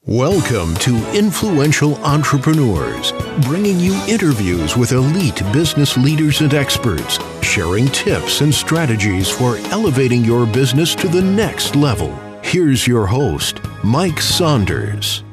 Welcome to Influential Entrepreneurs, bringing you interviews with elite business leaders and experts, sharing tips and strategies for elevating your business to the next level. Here's your host, Mike Saunders.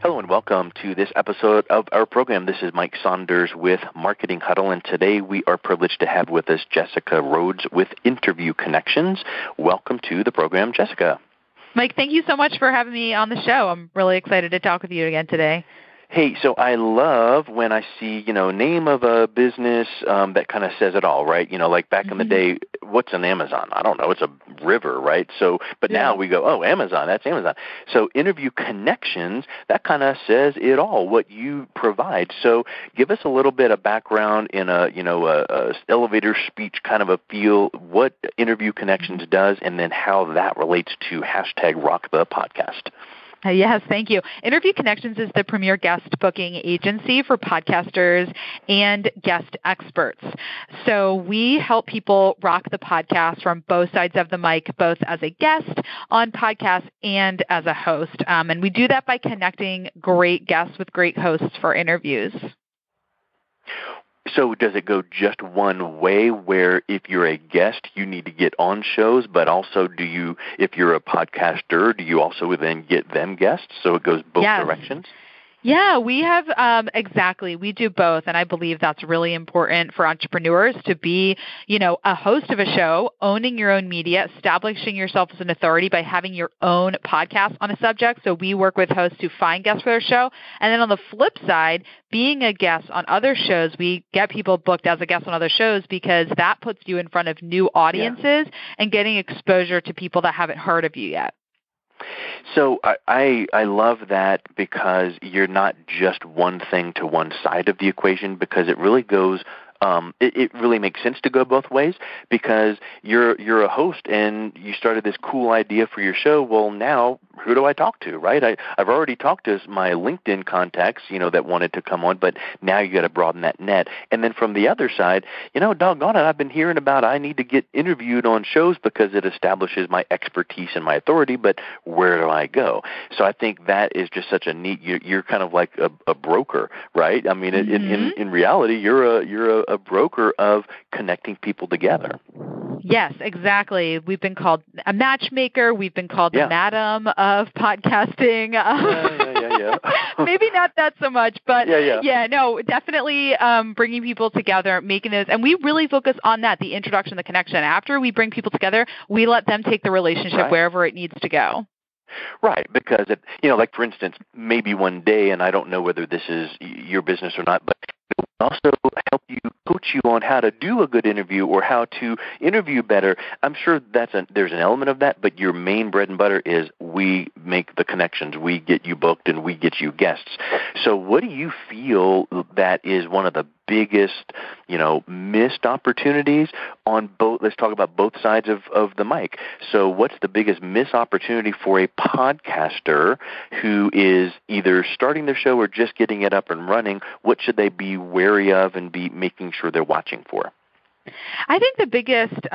Hello and welcome to this episode of our program. This is Mike Saunders with Marketing Huddle, and today we are privileged to have with us Jessica Rhodes with Interview Connections. Welcome to the program, Jessica. Mike, thank you so much for having me on the show. I'm really excited to talk with you again today. Hey, so I love when I see, name of a business that kind of says it all, right? Like back in the day, what's an Amazon? I don't know. It's a river, right? So, but now we go, oh, Amazon, that's Amazon. So Interview Connections, that kind of says it all, what you provide. So give us a little bit of background in a elevator speech kind of a feel, what Interview Connections does, and then how that relates to #RockThePodcast. Yes, thank you. Interview Connections is the premier guest booking agency for podcasters and guest experts. So we help people rock the podcast from both sides of the mic, both as a guest on podcasts and as a host. And we do that by connecting great guests with great hosts for interviews. So does it go just one way where if you're a guest, you need to get on shows, but also if you're a podcaster, do you also then get them guests? So it goes both directions? Yeah, we have, exactly. We do both. And I believe that's really important for entrepreneurs to be, a host of a show, owning your own media, establishing yourself as an authority by having your own podcast on a subject. So we work with hosts to find guests for their show. And then on the flip side, being a guest on other shows, we get people booked as a guest on other shows because that puts you in front of new audiences and getting exposure to people that haven't heard of you yet. So I love that because you're not just one thing to one side of the equation, because it really goes it really makes sense to go both ways, because you're a host and you started this cool idea for your show. Well, now who do I talk to, right? I've already talked to my LinkedIn contacts, that wanted to come on, but now you got to broaden that net. And then from the other side, doggone it, I've been hearing about I need to get interviewed on shows because it establishes my expertise and my authority, but where do I go? So I think that is just such a neat, you're kind of like a broker, right? I mean, in reality, you're a broker of connecting people together. Yes, exactly. We've been called a matchmaker. We've been called the madam of podcasting. Maybe not that so much, but definitely bringing people together, making those. And we really focus on that, the introduction, the connection. After we bring people together, we let them take the relationship wherever it needs to go. Right, because, like for instance, maybe one day, and I don't know whether this is your business or not, but it will also help you, coach you on how to do a good interview or how to interview better. I'm sure there's an element of that, but your main bread and butter is we make the connections, we get you booked, and we get you guests. So what do you feel that is one of the biggest, missed opportunities on both? Let's talk about both sides of the mic. So what's the biggest missed opportunity for a podcaster who is either starting their show or just getting it up and running? What should they be wary of and be making sure they're watching for? I think the biggest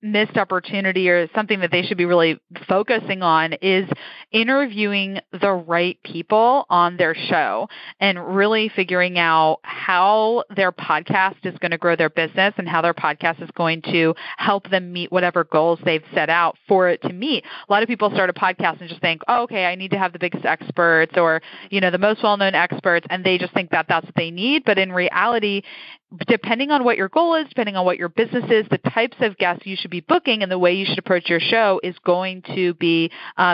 missed opportunity, or something that they should be really focusing on, is interviewing the right people on their show and really figuring out how their podcast is going to grow their business and how their podcast is going to help them meet whatever goals they've set out for it to meet. A lot of people start a podcast and just think, oh, okay, I need to have the biggest experts or, the most well-known experts, and they just think that that's what they need. But in reality, depending on what your goal is, depending on what your business is, the types of guests you should be booking and the way you should approach your show is going to be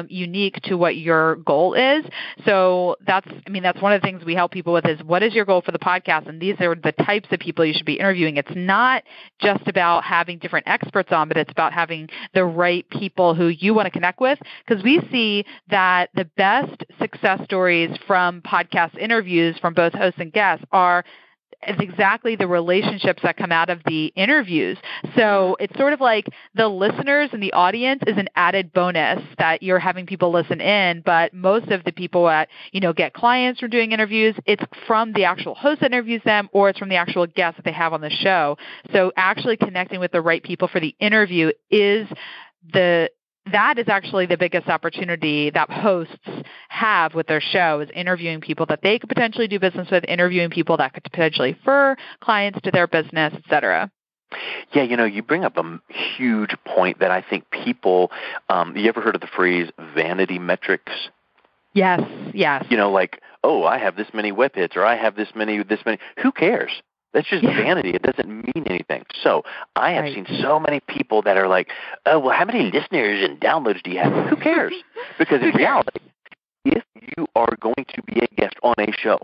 unique to what your goal is. So that's one of the things we help people with is, what is your goal for the podcast? And these are the types of people you should be interviewing. It's not just about having different experts on, but it's about having the right people who you want to connect with. Because we see that the best success stories from podcast interviews from both hosts and guests are exactly the relationships that come out of the interviews. So it's sort of like the listeners and the audience is an added bonus that you're having people listen in, but most of the people that, get clients from doing interviews, it's from the actual host that interviews them, or it's from the actual guests that they have on the show. So actually connecting with the right people for the interview is the that is actually the biggest opportunity that hosts have with their show, is interviewing people that they could potentially do business with, interviewing people that could potentially refer clients to their business, et cetera. Yeah, you bring up a huge point that I think people, you ever heard of the phrase vanity metrics? Yes. Like, oh, I have this many web hits, or I have this many. Who cares? That's just vanity. It doesn't mean anything. So I have seen so many people that are like, oh, well, how many listeners and downloads do you have? Who cares? Because in reality, if you are going to be a guest on a show,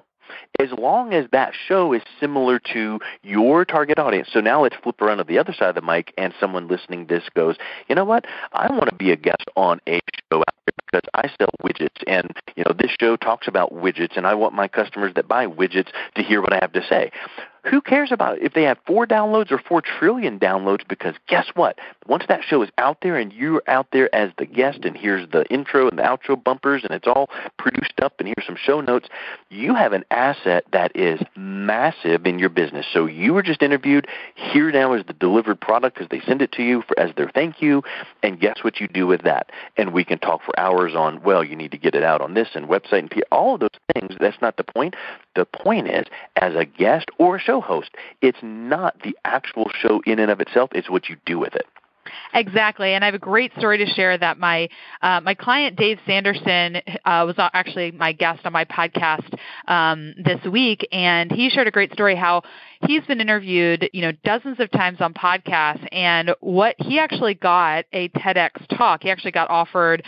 as long as that show is similar to your target audience. So now let's flip around to the other side of the mic, and someone listening to this goes, you know what? I want to be a guest on a show out there because I sell widgets, and this show talks about widgets, and I want my customers that buy widgets to hear what I have to say. Who cares about if they have 4 downloads or 4 trillion downloads? Because guess what? Once that show is out there and you're out there as the guest, and here's the intro and the outro bumpers, and it's all produced up, and here's some show notes, you have an asset that is massive in your business. So you were just interviewed. Here now is the delivered product because they send it to you as their thank you, and guess what you do with that? And we can talk for hours on, well, you need to get it out on this and website and all of those things. That's not the point. The point is, as a guest or a show host, it's not the actual show in and of itself, it's what you do with it. Exactly, and I have a great story to share that my client Dave Sanderson was actually my guest on my podcast this week, and he shared a great story how he's been interviewed, dozens of times on podcasts, and what he actually got a TEDx talk. He actually got offered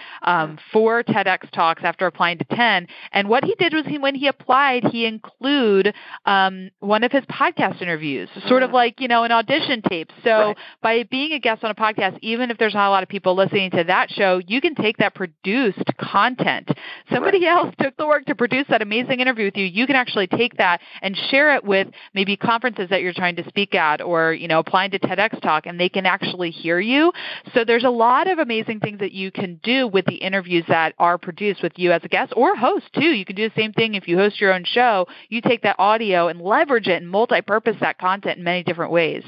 4 TEDx talks after applying to 10, and what he did was when he applied, he included one of his podcast interviews, sort of like, an audition tape. So by being a guest on a podcast, even if there's not a lot of people listening to that show, you can take that produced content. Somebody else took the work to produce that amazing interview with you. You can actually take that and share it with maybe conferences that you're trying to speak at, or, applying to TEDx Talk, and they can actually hear you. So there's a lot of amazing things that you can do with the interviews that are produced with you as a guest or host too. You can do the same thing if you host your own show. You take that audio and leverage it and multi-purpose that content in many different ways.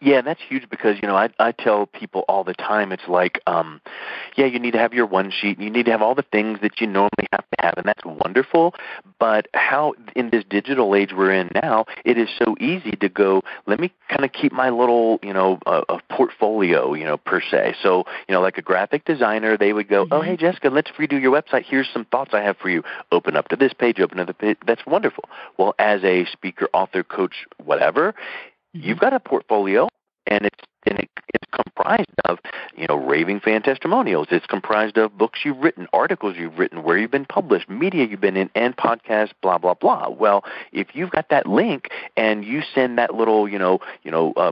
Yeah, that's huge because, I tell people all the time, it's like, you need to have your one sheet, and you need to have all the things that you normally have to have, and that's wonderful. But how, in this digital age we're in now, it is so easy to go, let me kind of keep my little, a portfolio, per se. So, like a graphic designer, they would go, oh, hey, Jessica, let's redo your website. Here's some thoughts I have for you. Open up to this page, open to the page. That's wonderful. Well, as a speaker, author, coach, whatever, you've got a portfolio, and it's comprised of, raving fan testimonials. It's comprised of books you've written, articles you've written, where you've been published, media you've been in, and podcasts, blah, blah, blah. Well, if you've got that link and you send that little,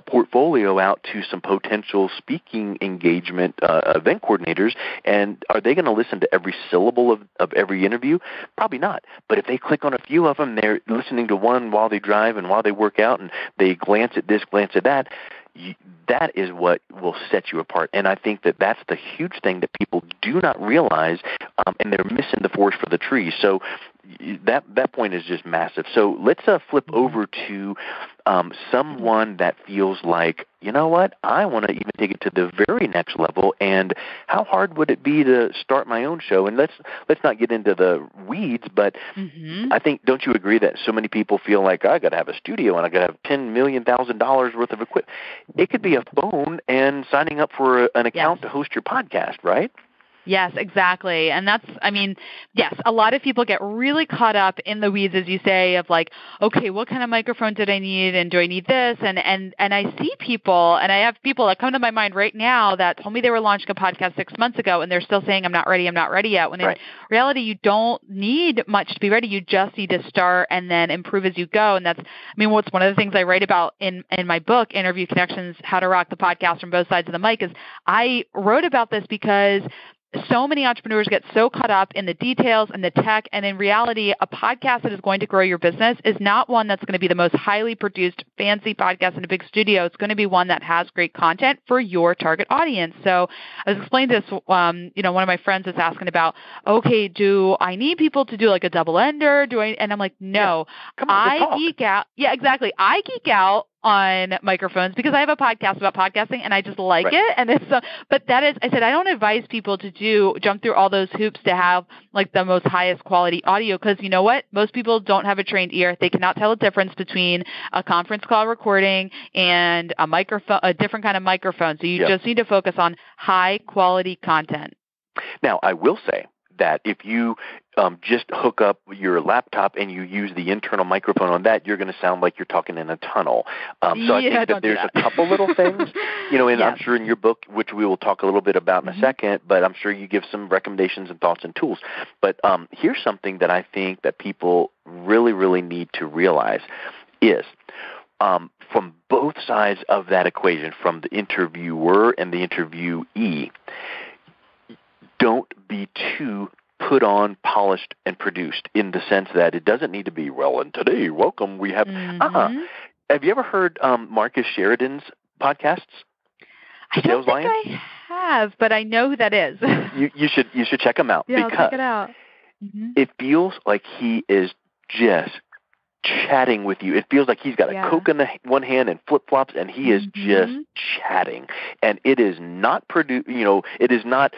portfolio out to some potential speaking engagement event coordinators, and are they going to listen to every syllable of every interview? Probably not. But if they click on a few of them, they're listening to one while they drive and while they work out, and they glance at this, glance at that, that is what will set you apart. And I think that that's the huge thing that people do not realize, and they're missing the forest for the trees. So that point is just massive. So let's flip over to someone that feels like, you know what, I want to even take it to the very next level, and how hard would it be to start my own show? And let's not get into the weeds, but I think, don't you agree that so many people feel like, I got to have a studio and I got to have $10 million worth of equipment? It could be a phone and signing up for an account to host your podcast, right? Yes, exactly. And that's, yes, a lot of people get really caught up in the weeds, as you say, of like, okay, what kind of microphone did I need? And do I need this? And I see people, and I have people that come to my mind right now that told me they were launching a podcast 6 months ago, and they're still saying, I'm not ready yet. When in reality, you don't need much to be ready. You just need to start and then improve as you go. And that's, what's one of the things I write about in my book, Interview Connections, How to Rock the Podcast from Both Sides of the Mic, is I wrote about this because so many entrepreneurs get so caught up in the details and the tech, and in reality, a podcast that is going to grow your business is not one that's going to be the most highly produced, fancy podcast in a big studio. It's going to be one that has great content for your target audience. So I was explaining this, one of my friends is asking about, okay, do I need people to do like a double ender? And I'm like, no. Come on, I geek out. Yeah, exactly. I geek out on microphones because I have a podcast about podcasting and I just like Right. it. And it's, but that is, I said, I don't advise people to jump through all those hoops to have like the most highest quality audio because you know what? Most people don't have a trained ear. They cannot tell the difference between a conference call recording and a microphone, a different kind of microphone. So you just need to focus on high quality content. Now, I will say that if you just hook up your laptop and you use the internal microphone on that, you're going to sound like you're talking in a tunnel. So I think that there's a couple little things, and I'm sure in your book, which we will talk a little bit about in a second, but I'm sure you give some recommendations and thoughts and tools. But here's something that I think that people really, really need to realize is from both sides of that equation, from the interviewer and the interviewee, don't be too put on, polished, and produced in the sense that it doesn't need to be, well, and today, welcome, we have... Have you ever heard Marcus Sheridan's podcasts? I don't think I have, but I know who that is. You should check him out. Yeah, because I'll check it out. It feels like he is just chatting with you. It feels like he's got a Coke in the one hand and flip-flops, and he is just chatting. And it is not it is not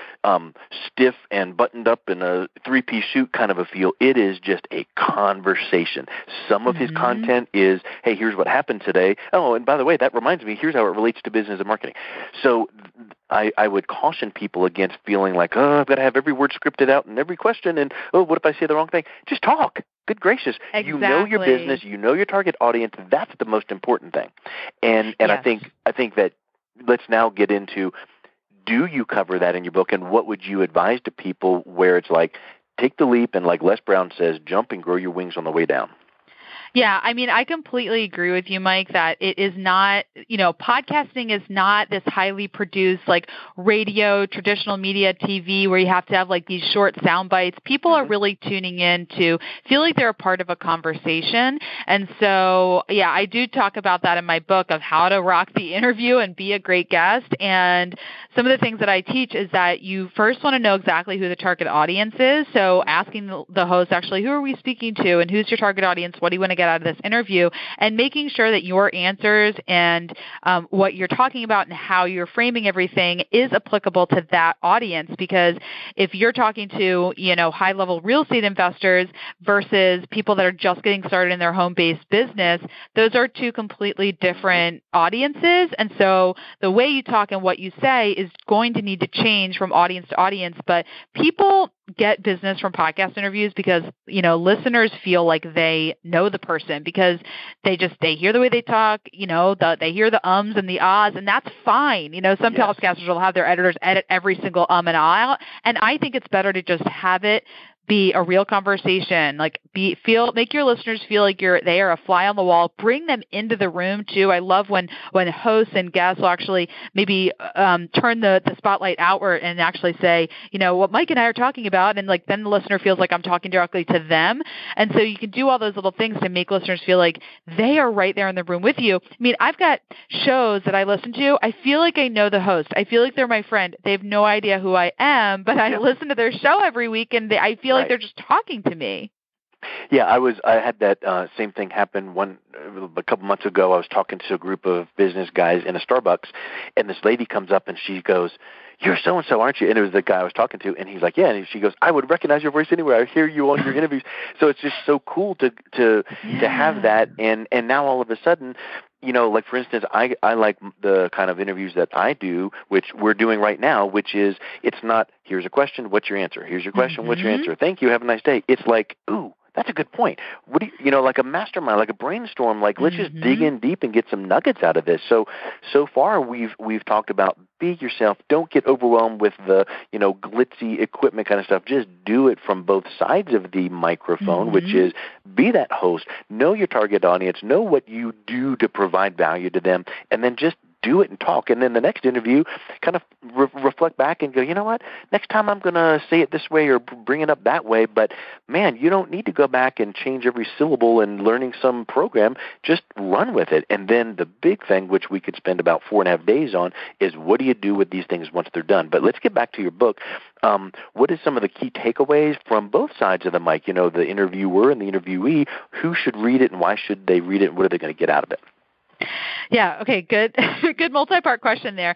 stiff and buttoned up in a three-piece suit kind of a feel. It is just a conversation. Some of his content is, hey, here's what happened today. Oh, and by the way, that reminds me, here's how it relates to business and marketing. So I would caution people against feeling like, oh, I've got to have every word scripted out and every question, and, oh, what if I say the wrong thing? Just talk. Good gracious. Exactly. You know your business, you know your target audience. That's the most important thing. And I think that let's now get into, do you cover that in your book, and what would you advise to people where it's like, take the leap and, like Les Brown says, jump and grow your wings on the way down? Yeah, I mean, I completely agree with you, Mike, that it is not, podcasting is not this highly produced like radio, traditional media, TV, where you have to have like these short sound bites. People are really tuning in to feel like they're a part of a conversation. And so, yeah, I do talk about that in my book of how to rock the interview and be a great guest. And some of the things that I teach is that you first want to know exactly who the target audience is. So asking the host, actually, who are we speaking to and who's your target audience? What do you want to get out of this interview, and making sure that your answers and what you're talking about and how you're framing everything is applicable to that audience. Because if you're talking to, high-level real estate investors versus people that are just getting started in their home-based business, those are two completely different audiences. And so the way you talk and what you say is going to need to change from audience to audience. But people get business from podcast interviews because, listeners feel like they know the person because they hear the way they talk, they hear the ums and the ahs, and that's fine. Some podcasters will have their editors edit every single and ah out, and I think it's better to just have it be a real conversation, make your listeners feel like they are a fly on the wall. Bring them into the room too. I love when hosts and guests will actually maybe turn the spotlight outward and actually say, what Mike and I are talking about, and then the listener feels like I'm talking directly to them. And so you can do all those little things to make listeners feel like they are right there in the room with you. I mean, I've got shows that I listen to. I feel like I know the host. I feel like they're my friend. They have no idea who I am, but I listen to their show every week, and I feel like they're just talking to me. Yeah, I had that same thing happen a couple months ago. I was talking to a group of business guys in a Starbucks, and this lady comes up and she goes, "You're so-and-so, aren't you?" And it was the guy I was talking to, and he's like, "Yeah." And she goes, "I would recognize your voice anywhere. I hear you on your interviews." So it's just so cool to have that, and now all of a sudden, for instance, I like the kind of interviews that I do, which we're doing right now, which is, it's not, here's a question, what's your answer? Here's your question, what's your answer? Thank you, have a nice day. It's like, ooh, that's a good point. What do you, like a mastermind, like a brainstorm, let's just dig in deep and get some nuggets out of this. So far we've talked about be yourself. Don't get overwhelmed with the, glitzy equipment kind of stuff. Just do it from both sides of the microphone, which is be that host, know your target audience, know what you do to provide value to them, and then just do it and talk. And then the next interview, kind of reflect back and go, you know what, next time I'm going to say it this way or bring it up that way. But, man, you don't need to go back and change every syllable and learning some program. Just run with it. And then the big thing, which we could spend about 4.5 days on, is what do you do with these things once they're done? But let's get back to your book. What is some of the key takeaways from both sides of the mic, the interviewer and the interviewee? Who should read it and why should they read it, and what are they going to get out of it? Yeah. Okay. Good. Good multi-part question there.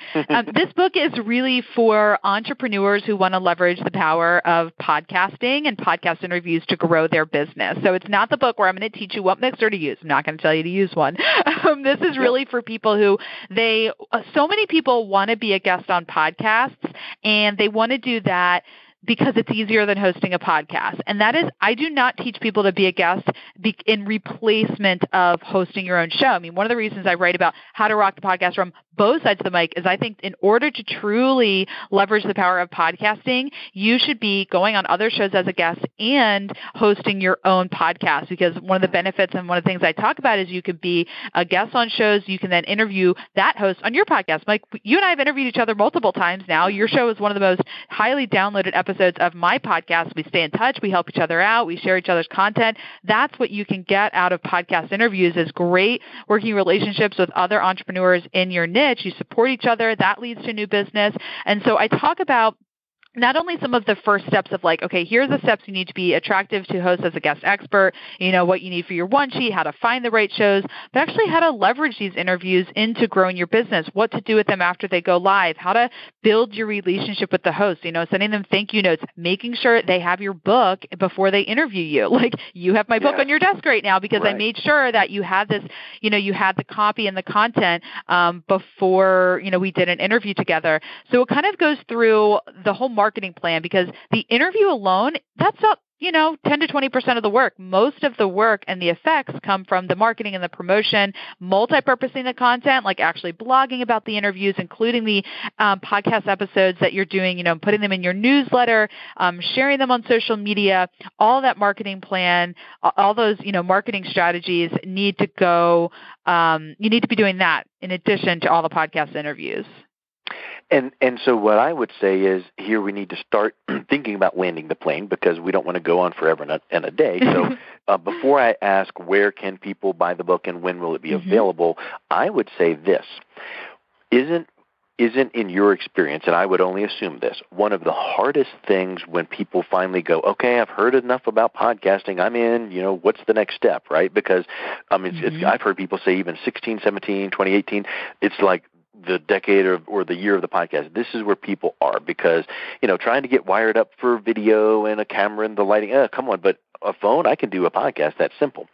This book is really for entrepreneurs who want to leverage the power of podcasting and podcast interviews to grow their business. So it's not the book where I'm going to teach you what mixer to use. I'm not going to tell you to use one. This is really for people who so many people want to be a guest on podcasts, and they want to do that because it's easier than hosting a podcast. And that is, I do not teach people to be a guest in replacement of hosting your own show. I mean, one of the reasons I write about how to rock the podcast from both sides of the mic is I think in order to truly leverage the power of podcasting, you should be going on other shows as a guest and hosting your own podcast, because one of the benefits and one of the things I talk about is you could be a guest on shows. You can then interview that host on your podcast. Mike, you and I have interviewed each other multiple times now. Your show is one of the most highly downloaded episodes of my podcast. We stay in touch. We help each other out. We share each other's content. That's what you can get out of podcast interviews, is great working relationships with other entrepreneurs in your niche. You support each other. That leads to new business. And so I talk about not only some of the first steps of like, okay, here's the steps you need to be attractive to host as a guest expert, what you need for your one sheet, how to find the right shows, but actually how to leverage these interviews into growing your business, what to do with them after they go live, how to build your relationship with the host, sending them thank you notes, making sure they have your book before they interview you. Like, you have my book on your desk right now because I made sure that you had this, you had the copy and the content before, we did an interview together. So it kind of goes through the whole marketing plan, because the interview alone, that's not 10 to 20% of the work. Most of the work and the effects come from the marketing and the promotion, multi-purposing the content, like actually blogging about the interviews, including the podcast episodes that you're doing, putting them in your newsletter, sharing them on social media. All that marketing plan, all those, marketing strategies need to go, you need to be doing that in addition to all the podcast interviews. And so what I would say is, here we need to start thinking about landing the plane, because we don't want to go on forever and a day. So before I ask where can people buy the book and when will it be available, I would say this. Isn't in your experience, and I would only assume this, one of the hardest things when people finally go, okay, I've heard enough about podcasting, I'm in, what's the next step, right? Because I've heard people say even 16, 17, 2018, it's like the decade or the year of the podcast. This is where people are, because, trying to get wired up for video and a camera and the lighting, come on, but a phone, I can do a podcast. That's simple.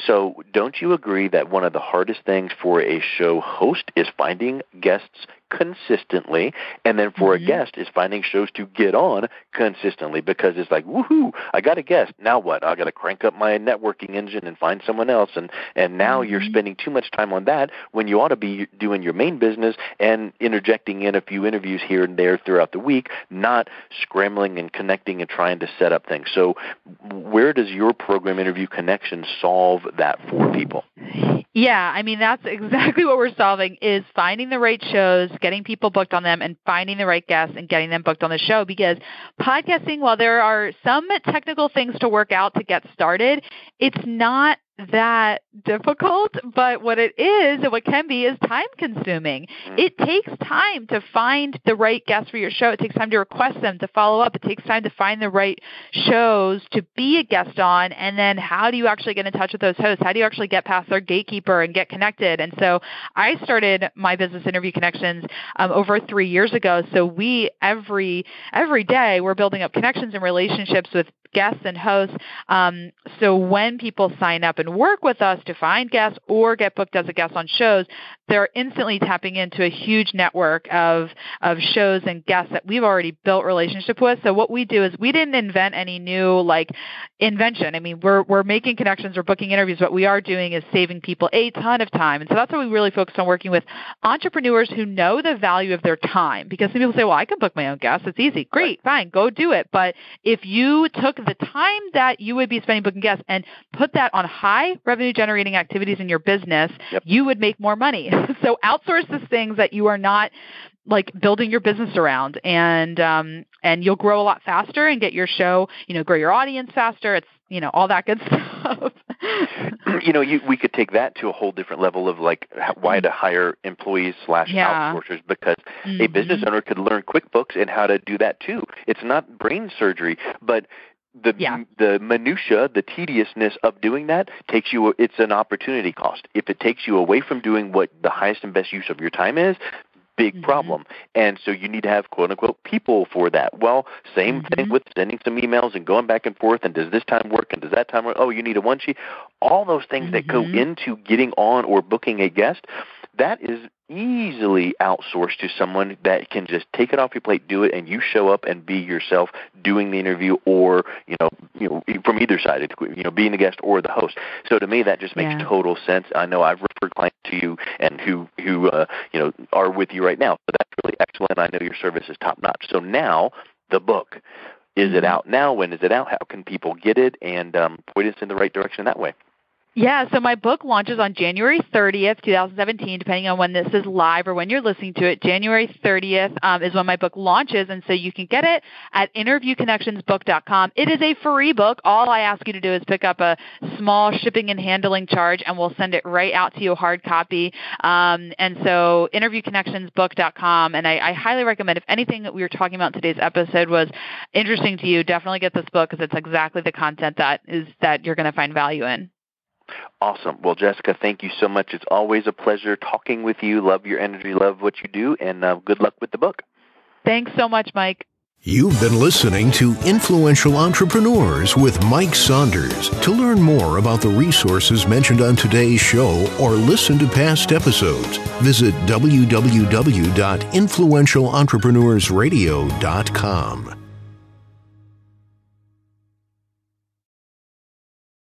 So don't you agree that one of the hardest things for a show host is finding guests consistently, and then for a guest is finding shows to get on consistently, because it's like, woohoo, I got a guest. Now what? I got to crank up my networking engine and find someone else, and now you're spending too much time on that when you ought to be doing your main business and interjecting in a few interviews here and there throughout the week, not scrambling and connecting and trying to set up things. So where does your program Interview Connection solve that for people? Yeah, that's exactly what we're solving, is finding the right shows, getting people booked on them, and finding the right guests and getting them booked on the show. Because podcasting, while there are some technical things to work out to get started, it's not that difficult, but what it is and what can be is time consuming. It takes time to find the right guests for your show. It takes time to request them, to follow up. It takes time to find the right shows to be a guest on. And then how do you actually get in touch with those hosts? How do you actually get past their gatekeeper and get connected? And so I started my business Interview Connections over 3 years ago. So we every day we're building up connections and relationships with guests and hosts. So when people sign up and work with us to find guests or get booked as a guest on shows, they're instantly tapping into a huge network of shows and guests that we've already built relationship with. So what we do is we didn't invent any new invention. We're making connections or booking interviews. What we are doing is saving people a ton of time. And so that's why we really focus on working with entrepreneurs who know the value of their time. Because some people say, well, I can book my own guests. It's easy. Great, fine, go do it. But if you took the time that you would be spending booking guests and put that on high revenue generating activities in your business, you would make more money. So outsource the things that you are not building your business around, and you'll grow a lot faster and get your show, grow your audience faster. It's, all that good stuff. We could take that to a whole different level of why to hire employees / outsourcers, because a business owner could learn QuickBooks and how to do that too. It's not brain surgery, but the minutia, the tediousness of doing that it's an opportunity cost. If it takes you away from doing what the highest and best use of your time is, big problem. And so you need to have quote unquote people for that. Well, same thing with sending some emails and going back and forth, and does this time work and does that time work? Oh, you need a one sheet. All those things that go into getting on or booking a guest, that is easily outsourced to someone that can just take it off your plate, do it, and you show up and be yourself doing the interview, or from either side, being the guest or the host. So to me, that just makes total sense. I know I've referred clients to you and who are with you right now, so that's really excellent. I know your service is top notch. So now the book, is it out now? When is it out? How can people get it? And point us in the right direction that way. Yeah, so my book launches on January 30th, 2017, depending on when this is live or when you're listening to it. January 30th is when my book launches, and so you can get it at interviewconnectionsbook.com. It is a free book. All I ask you to do is pick up a small shipping and handling charge, and we'll send it right out to you, a hard copy. And so interviewconnectionsbook.com, and I highly recommend, if anything that we were talking about in today's episode was interesting to you, definitely get this book because it's exactly the content that you're going to find value in. Awesome. Well, Jessica, thank you so much. It's always a pleasure talking with you. Love your energy, love what you do, and good luck with the book. Thanks so much, Mike. You've been listening to Influential Entrepreneurs with Mike Saunders. To learn more about the resources mentioned on today's show or listen to past episodes, visit www.influentialentrepreneursradio.com.